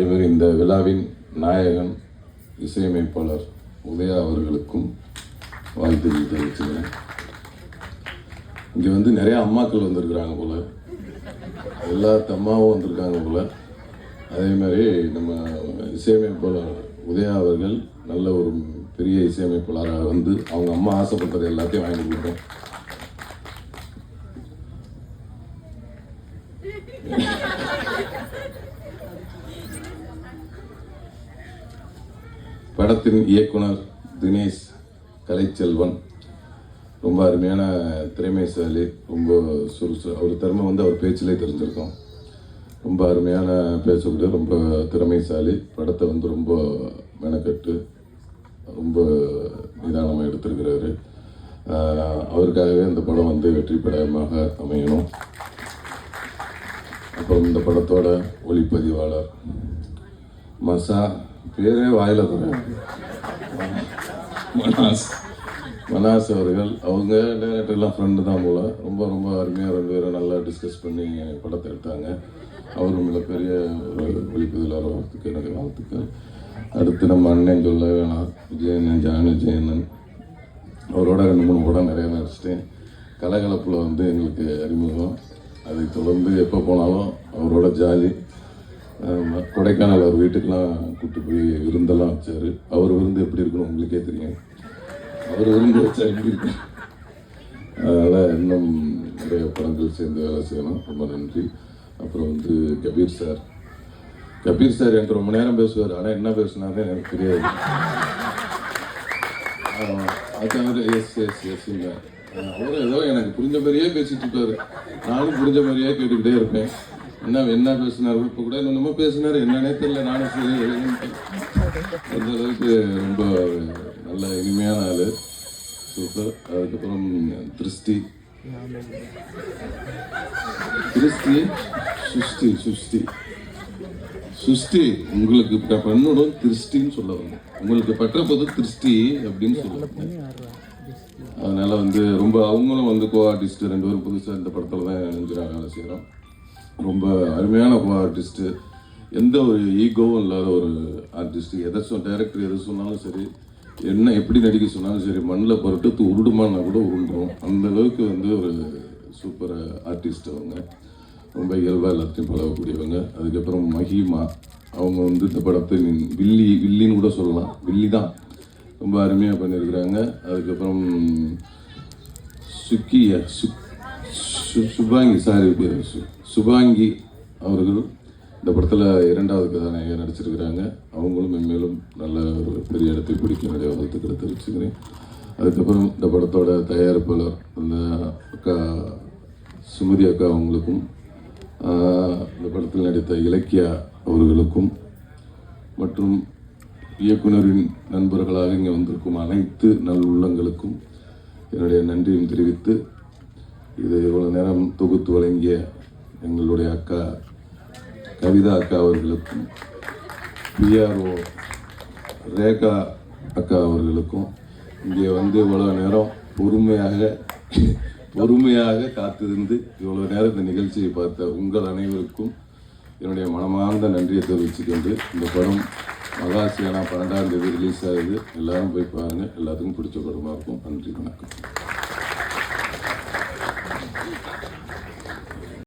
இந்த விழாவின் நாயகன் இசையமைப்பாளர் உதயா அவர்களுக்கும் வாழ்த்துக்கள் தெரிவிச்சுக்கிறேன். இங்கே வந்து நிறைய அம்மாக்கள் வந்திருக்கிறாங்க போல, எல்லா அம்மாவும் வந்திருக்காங்க போல. அதே மாதிரி நம்ம இசையமைப்பாளர் உதயா அவர்கள் நல்ல ஒரு பெரிய இசையமைப்பாளராக வந்து அவங்க அம்மா ஆசைப்பட்டது எல்லாத்தையும் வாங்கி கொடுத்தோம். படத்தின் இயக்குனர் தினேஷ் கலைச்செல்வன் ரொம்ப அருமையான திறமைசாலி, ரொம்ப அவர் திறமை வந்து அவர் பேச்சிலே தெரிஞ்சிருக்கோம். ரொம்ப அருமையான பேசக்கூடிய ரொம்ப திறமைசாலி. படத்தை வந்து ரொம்ப மெனக்கட்டு ரொம்ப நிதானமாக எடுத்திருக்கிறாரு. அவருக்காகவே இந்த படம் வந்து வெற்றி படமாக அமையணும். அப்புறம் இந்த படத்தோட ஒளிப்பதிவாளர் மசா, பேரே வாயில மனாஸ் அவர்கள், அவங்க டைரக்டர்லாம் ஃப்ரெண்டு தான் போல. ரொம்ப ரொம்ப அருமையாக ரெண்டு பேரும் நல்லா டிஸ்கஸ் பண்ணி படத்தை எடுத்தாங்க. அவரும் மிகப்பெரிய ஒரு ஒளிப்பதிவாளர் வரத்துக்கு எனக்கு வாழ்த்துக்கள். அடுத்து நம்ம அண்ணன் சொல்ல வேணாம், விஜயண்ணன், ஜானு விஜயண்ணன், அவரோட 2-3 படம் நிறைய நடிச்சிட்டேன். கலகலப்பில் வந்து எங்களுக்கு அறிமுகம். அதை தொடர்ந்து எப்போ போனாலும் அவரோட ஜாலி. கொடைக்கானல் அவர் வீட்டுக்கெலாம் கூப்பிட்டு போய் விருந்தெல்லாம் வச்சார். அவர் விருந்து எப்படி இருக்குன்னு உங்களுக்கே தெரியும். அவர் விருந்து வச்சா எப்படி இருக்கு. அதனால் இன்னும் நிறைய படங்கள் சேர்ந்து வேலை செய்யணும். ரொம்ப நன்றி. அப்புறம் வந்து கபீர் சார் எனக்கு ரொம்ப நேரம் பேசுவார். ஆனால் என்ன பேசுனாருன்னு எனக்கு தெரியாது. அதான் எஸ் இல்லை, அவரும் ஏதோ எனக்கு புரிஞ்ச மாதிரியே பேசிட்டு இருப்பாரு. நானும் புரிஞ்ச மாதிரியே கேட்டுக்கிட்டே இருப்பேன். என்ன பேசினார், இப்போ கூட என்னமோ பேசினார், என்னன்னே தெரியல. நானும் சரி அந்த அளவுக்கு ரொம்ப நல்ல இனிமையான ஆள், சூப்பர். அதுக்கப்புறம் திருஷ்டி சுஷ்டி உங்களுக்கு பெண்ணோட திருஷ்டின்னு சொல்ல வந்தேன். உங்களுக்கு பெற்ற போது திருஷ்டி அப்படின்னு சொல்லுவாங்க. அதனால வந்து ரொம்ப அவங்களும் வந்து கோ ஆர்டிஸ்ட் 2 பேரும் புதுசாக இந்த படத்தில் தான் நினைஞ்சிறாங்க, வேலை செய்கிறோம். ரொம்ப அருமையான கோ ஆர்டிஸ்ட்டு, எந்த ஒரு ஈகோவும் இல்லாத ஒரு ஆர்டிஸ்ட்டு. டைரக்டர் எதை சொன்னாலும் சரி, என்ன எப்படி நடிக்க சொன்னாலும் சரி, மண்ணில் புரட்டு உருடுமானா கூட உருண்டோம். அந்த அளவுக்கு வந்து ஒரு சூப்பர் ஆர்டிஸ்ட் அவங்க. ரொம்ப இயல்பாக எல்லாத்தையும் பழகக்கூடியவங்க. அதுக்கப்புறம் மஹிமா, அவங்க வந்து இந்த படத்தை வில்லின்னு கூட சொல்லலாம், வில்லி தான், ரொம்ப அருமையாக பண்ணியிருக்கிறாங்க. அதுக்கப்புறம் சுபாங்கி அவர்கள் இந்த படத்தில் 2வது கதாநாயகியாக நடிச்சிருக்கிறாங்க. அவங்களும் மென்மேலும் நல்ல ஒரு பெரிய இடத்தை பிடிக்க நிறைய வாழ்த்துக்களை தெரிவிச்சுக்கிறேன். அதுக்கப்புறம் இந்த படத்தோட தயாரிப்பாளர் அந்த அக்கா சுமதி அக்கா அவங்களுக்கும், இந்த படத்தில் நடித்த இலக்கியா அவர்களுக்கும், மற்றும் இயக்குனரின் நண்பர்களாக இங்கே வந்திருக்கும் அனைத்து நல் உள்ளங்களுக்கும் என்னுடைய நன்றியும் தெரிவித்து, இது இவ்வளோ நேரம் தொகுத்து வழங்கிய எங்களுடைய அக்கா கவிதா அக்கா அவர்களுக்கும், பிஆர்ஓ ரேகா அக்கா அவர்களுக்கும், இங்கே வந்து இவ்வளோ நேரம் பொறுமையாக காத்திருந்து இவ்வளோ நேரம் இந்த நிகழ்ச்சியை பார்த்த உங்கள் அனைவருக்கும் என்னுடைய மனமார்ந்த நன்றியை தெரிவிச்சுக்கொண்டு, இந்த படம் மகாசியானா 12ஆம் தேதி ரிலீஸ் ஆகுது. எல்லாரும் போய் பாருங்கள். எல்லாத்துக்கும் பிடிச்ச படமாக இருக்கும். நன்றி, வணக்கம்.